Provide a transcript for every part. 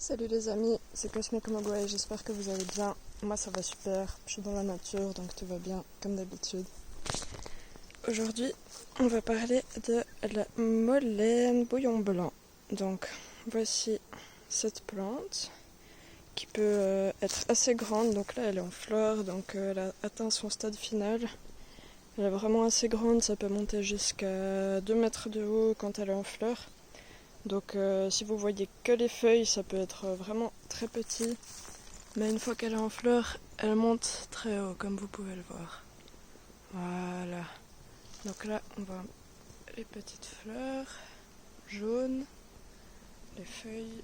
Salut les amis, c'est Cosmic Mogwai, j'espère que vous allez bien. Moi ça va super, je suis dans la nature donc tout va bien comme d'habitude. Aujourd'hui on va parler de la Molène bouillon blanc. Donc voici cette plante qui peut être assez grande, donc là elle est en fleur, donc elle a atteint son stade final. Elle est vraiment assez grande, ça peut monter jusqu'à 2 mètres de haut quand elle est en fleur. Donc si vous voyez que les feuilles, ça peut être vraiment très petit. Mais une fois qu'elle est en fleur, elle monte très haut, comme vous pouvez le voir. Voilà. Donc là, on voit les petites fleurs jaunes, les feuilles.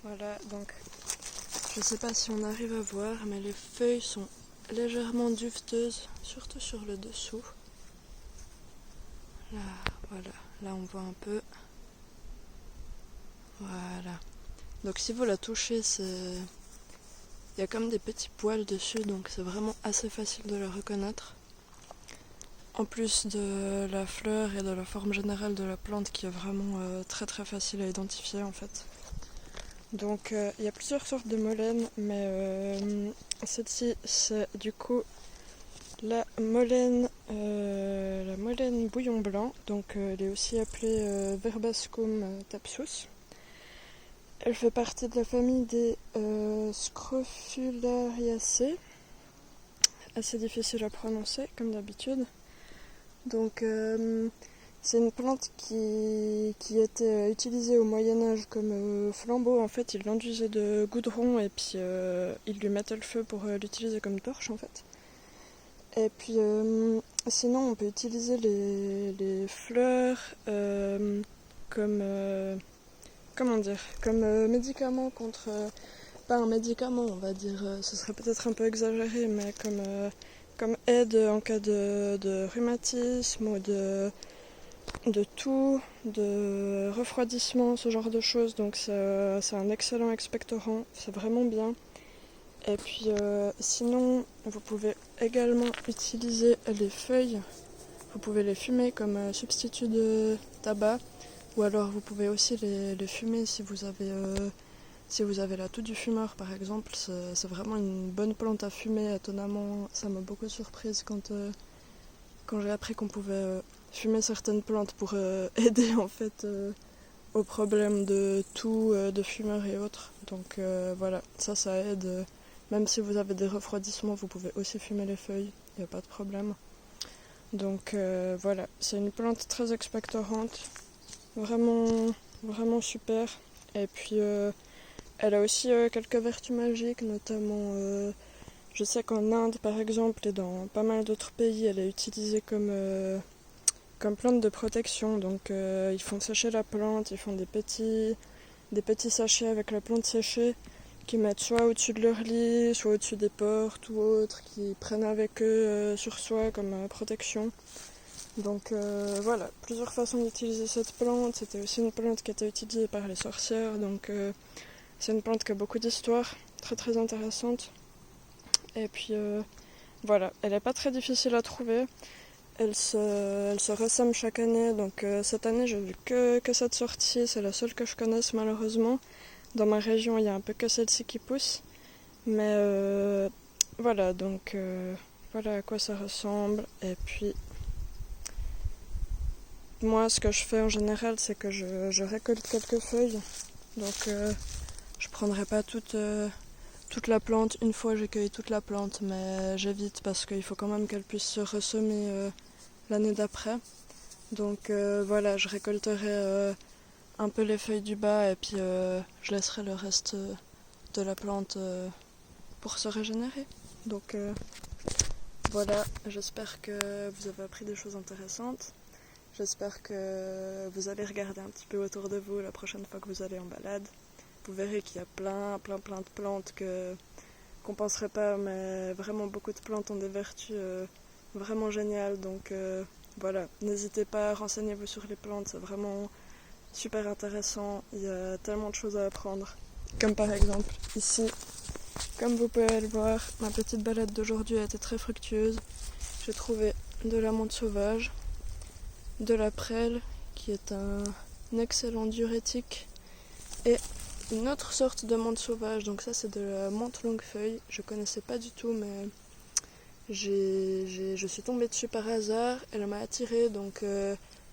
Voilà, donc je sais pas si on arrive à voir, mais les feuilles sont légèrement duveteuses, surtout sur le dessous. Là, voilà, là on voit un peu. Voilà. Donc si vous la touchez, il y a comme des petits poils dessus, donc c'est vraiment assez facile de la reconnaître. En plus de la fleur et de la forme générale de la plante qui est vraiment très très facile à identifier en fait. Donc il y a plusieurs sortes de molènes, mais celle-ci c'est du coup la molène bouillon blanc, donc elle est aussi appelée Verbascum thapsus. Elle fait partie de la famille des Scrofulariaceae, assez difficile à prononcer comme d'habitude. Donc c'est une plante qui était utilisée au Moyen-Âge comme flambeau. En fait, ils l'enduisaient de goudron et puis ils lui mettaient le feu pour l'utiliser comme torche en fait. Et puis sinon, on peut utiliser les fleurs comme comme médicament contre, pas un médicament on va dire, ce serait peut-être un peu exagéré, mais comme aide en cas de rhumatisme ou de toux, de refroidissement, ce genre de choses. Donc c'est un excellent expectorant, c'est vraiment bien. Et puis sinon, vous pouvez également utiliser les feuilles, vous pouvez les fumer comme substitut de tabac. Ou alors vous pouvez aussi les fumer si vous avez la toux du fumeur par exemple. C'est vraiment une bonne plante à fumer, étonnamment. Ça m'a beaucoup surprise quand j'ai appris qu'on pouvait fumer certaines plantes pour aider en fait aux problèmes de toux, de fumeur et autres. Donc voilà, ça aide. Même si vous avez des refroidissements, vous pouvez aussi fumer les feuilles, il n'y a pas de problème. Donc voilà, c'est une plante très expectorante. Vraiment, vraiment super. Et puis, elle a aussi quelques vertus magiques, notamment, je sais qu'en Inde, par exemple, et dans pas mal d'autres pays, elle est utilisée comme plante de protection. Donc, ils font sécher la plante, ils font des petits sachets avec la plante séchée qu'ils mettent soit au-dessus de leur lit, soit au-dessus des portes ou autres, qu'ils prennent avec eux sur soi comme protection. Donc voilà, plusieurs façons d'utiliser cette plante. C'était aussi une plante qui était utilisée par les sorcières, donc c'est une plante qui a beaucoup d'histoire, très très intéressante. Et puis voilà, elle n'est pas très difficile à trouver. Elle se ressème chaque année, donc cette année j'ai vu que cette sortie, c'est la seule que je connaisse malheureusement. Dans ma région, il y a un peu que celle-ci qui pousse. Mais voilà, donc voilà à quoi ça ressemble. Et puis moi, ce que je fais en général, c'est que je récolte quelques feuilles. Donc, je prendrai pas toute la plante une fois j'ai cueilli toute la plante, mais j'évite parce qu'il faut quand même qu'elle puisse se ressemer l'année d'après. Donc, voilà, je récolterai un peu les feuilles du bas et puis je laisserai le reste de la plante pour se régénérer. Donc, voilà, j'espère que vous avez appris des choses intéressantes. J'espère que vous allez regarder un petit peu autour de vous la prochaine fois que vous allez en balade. Vous verrez qu'il y a plein de plantes qu'on penserait pas, mais vraiment beaucoup de plantes ont des vertus vraiment géniales. Donc voilà, n'hésitez pas, renseignez-vous sur les plantes, c'est vraiment super intéressant. Il y a tellement de choses à apprendre. Comme par exemple ici, comme vous pouvez le voir, ma petite balade d'aujourd'hui a été très fructueuse. J'ai trouvé de la menthe sauvage, de la prêle qui est un excellent diurétique et une autre sorte de menthe sauvage, donc ça c'est de la menthe longue feuille, je connaissais pas du tout mais je suis tombée dessus par hasard, elle m'a attirée donc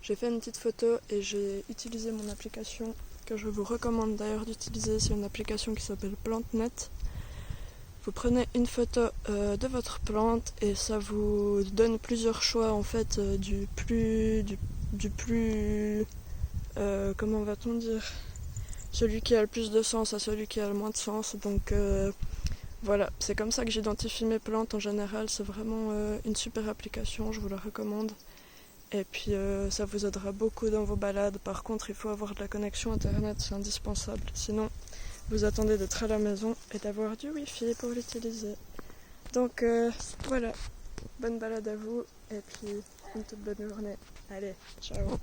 j'ai fait une petite photo et j'ai utilisé mon application que je vous recommande d'ailleurs d'utiliser, c'est une application qui s'appelle PlanteNet. Vous prenez une photo de votre plante et ça vous donne plusieurs choix en fait du plus comment va-t-on dire, celui qui a le plus de sens à celui qui a le moins de sens. Donc voilà, c'est comme ça que j'identifie mes plantes en général. C'est vraiment une super application, je vous la recommande. Et puis ça vous aidera beaucoup dans vos balades. Par contre, il faut avoir de la connexion internet, c'est indispensable. Sinon, vous attendez d'être à la maison et d'avoir du wifi pour l'utiliser. Donc voilà, bonne balade à vous et puis une toute bonne journée. Allez, ciao.